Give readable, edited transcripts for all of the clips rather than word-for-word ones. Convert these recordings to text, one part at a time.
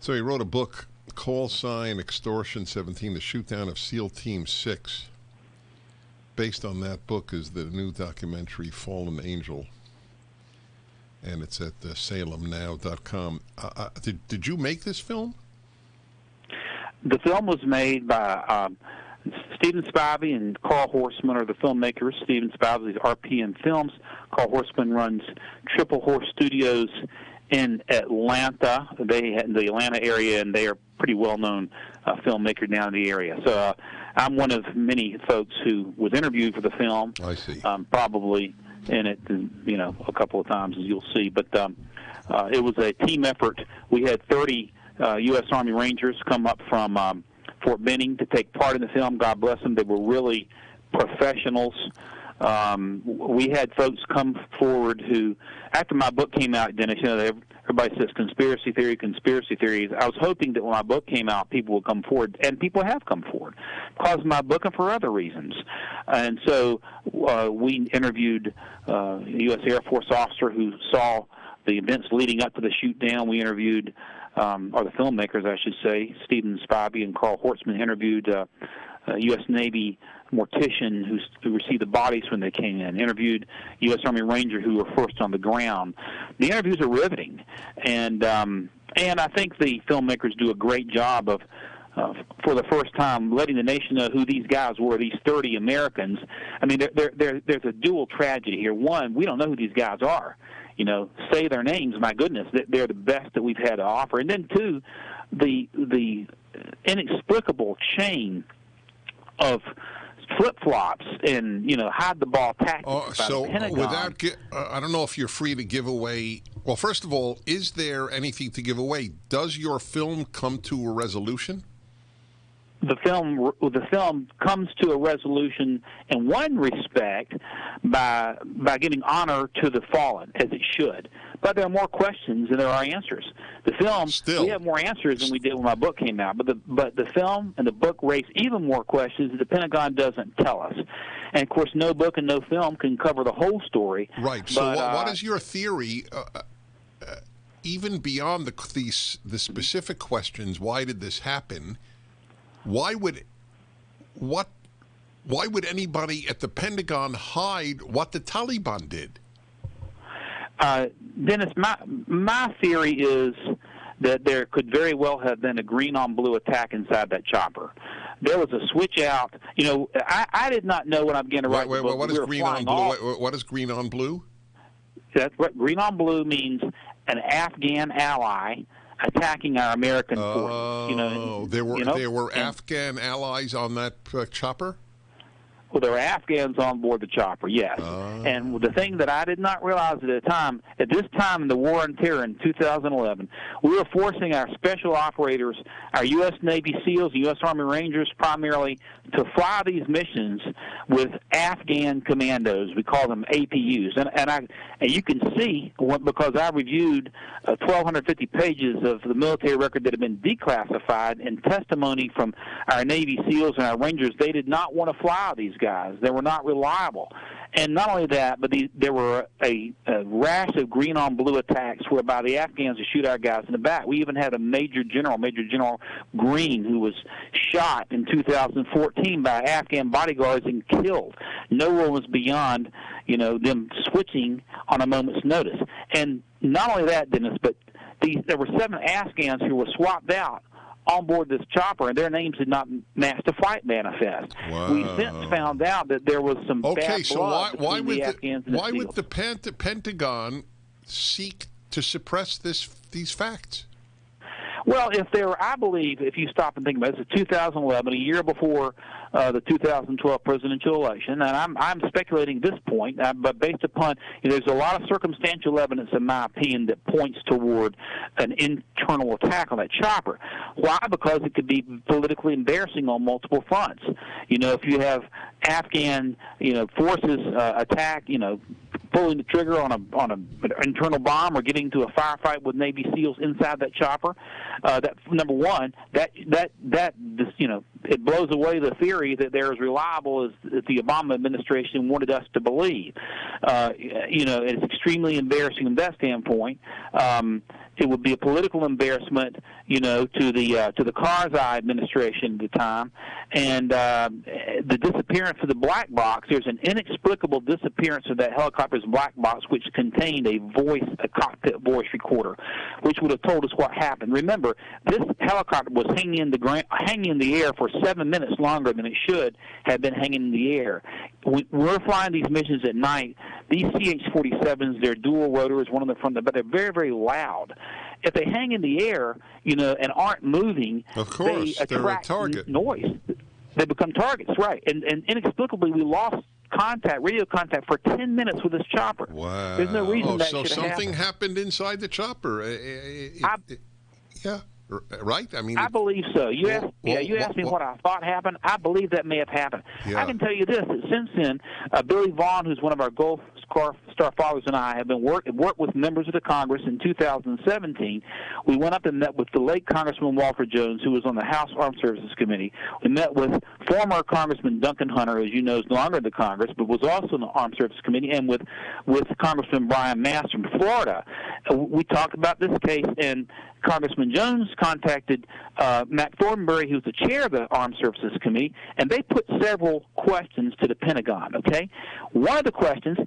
So he wrote a book, Call Sign Extortion 17, The Shootdown of SEAL Team 6. Based on that book is the new documentary, Fallen Angel. And it's at salemnow.com. Did you make this film? The film was made by Stephen Spivey and Carl Horseman are the filmmakers. Stephen Spivey is RPM Films. Carl Horseman runs Triple Horse Studios in Atlanta. They in the Atlanta area, and they are pretty well-known filmmaker down in the area. So I'm one of many folks who was interviewed for the film. I see. Probably in it, a couple of times, as you'll see. But it was a team effort. We had 30 U.S. Army Rangers come up from Fort Benning to take part in the film. God bless them. They were really professionals. We had folks come forward who, after my book came out, Dennis, everybody says conspiracy theories. I was hoping that when my book came out, people would come forward, and people have come forward because of my book and for other reasons. And so we interviewed a U.S. Air Force officer who saw the events leading up to the shoot down. We interviewed, or the filmmakers, I should say, Stephen Spivey and Carl Horseman interviewed a U.S. Navy mortician who received the bodies when they came in, interviewed U.S. Army Ranger who were first on the ground. The interviews are riveting, and I think the filmmakers do a great job of, for the first time, letting the nation know who these guys were, these 30 Americans. I mean, there's a dual tragedy here. One, we don't know who these guys are. Say their names, my goodness, they're the best that we've had to offer. And then, two, the inexplicable chain of flip-flops and, hide-the-ball tactics by the Pentagon. Without, I don't know if you're free to give away. Well, first of all, is there anything to give away? Does your film come to a resolution? The film comes to a resolution in one respect by giving honor to the fallen, as it should. But there are more questions than there are answers. The film, we have more answers than we did when my book came out. But the film and the book raise even more questions that the Pentagon doesn't tell us. And of course, no book and no film can cover the whole story. Right. So, what is your theory? Even beyond the specific questions, why did this happen? Why would anybody at the Pentagon hide what the Taliban did? Dennis, my theory is that there could very well have been a green-on-blue attack inside that chopper. There was a switch out. I did not know when I began to write the book. What is green-on-blue? What is green-on-blue? That's what green-on-blue means. An Afghan ally attacking our American forces. There were Afghan allies on that chopper? Well, there were Afghans on board the chopper, yes. And the thing that I did not realize at this time in the War on Terror in 2011, we were forcing our special operators, our U.S. Navy SEALs and U.S. Army Rangers primarily, to fly these missions with Afghan commandos. We call them APUs. And you can see, because I reviewed 1,250 pages of the military record that had been declassified and testimony from our Navy SEALs and our Rangers, they did not want to fly these guys. They were not reliable. And not only that, but there were a rash of green-on-blue attacks whereby the Afghans would shoot our guys in the back. We even had a Major General Green, who was shot in 2014 by Afghan bodyguards and killed. No one was beyond, them switching on a moment's notice. And not only that, Dennis, but there were 7 Afghans who were swapped out on board this chopper, and their names did not match the flight manifest. Wow. We since found out that there was some bad blood why between the Afghans and the why SEALs. would the Pentagon seek to suppress these facts? Well, I believe, if you stop and think about it, it's 2011, a year before the 2012 presidential election, and I'm speculating at this point, but based upon, there's a lot of circumstantial evidence, in my opinion, that points toward an internal attack on that chopper. Why? Because it could be politically embarrassing on multiple fronts. If you have Afghan, forces attack, pulling the trigger on an internal bomb or getting into a firefight with Navy SEALs inside that chopper. That number one, it blows away the theory that they're as reliable as the Obama administration wanted us to believe. It's extremely embarrassing from that standpoint. It would be a political embarrassment, to the Karzai administration at the time, and the disappearance of the black box. There's an inexplicable disappearance of that helicopter's black box, which contained a cockpit voice recorder, which would have told us what happened. Remember, this helicopter was hanging in the air for 7 minutes longer than it should have been hanging in the air. We're flying these missions at night. These CH-47s, they're dual rotors, one on the front, but they're very, very loud. If they hang in the air, and aren't moving, of course, they attract they're a target. Noise. They become targets, right? And inexplicably, we lost radio contact for 10 minutes with this chopper. Wow. There's no reason that so should something happen. happened inside the chopper. Yeah. Right? I mean, I believe so. You asked me what I thought happened. I believe that may have happened. Yeah. I can tell you this: that since then, Billy Vaughn, who's one of our Gulf Star fathers, and I have been worked with members of the Congress. In 2017, we went up and met with the late Congressman Walter Jones, who was on the House Armed Services Committee. We met with former Congressman Duncan Hunter, as you know, is no longer in the Congress, but was also in the Armed Services Committee, and with Congressman Brian Mast from Florida. We talked about this case, and Congressman Jones contacted Matt Thornberry, who's the chair of the Armed Services Committee, and they put several questions to the Pentagon, okay? One of the questions,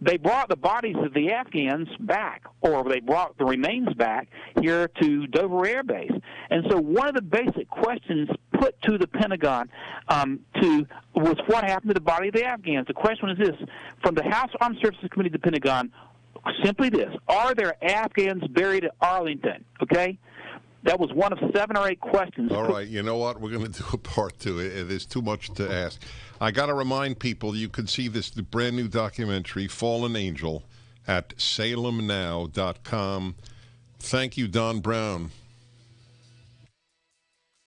they brought the bodies of the Afghans back, or they brought the remains back here to Dover Air Base. And so one of the basic questions put to the Pentagon was what happened to the body of the Afghans. The question is this: from the House Armed Services Committee to the Pentagon, simply this: are there Afghans buried at Arlington? Okay? That was one of 7 or 8 questions. All right, you know what? We're going to do a part 2. There's too much to ask. I got to remind people you can see the brand new documentary, Fallen Angel, at salemnow.com. Thank you, Don Brown.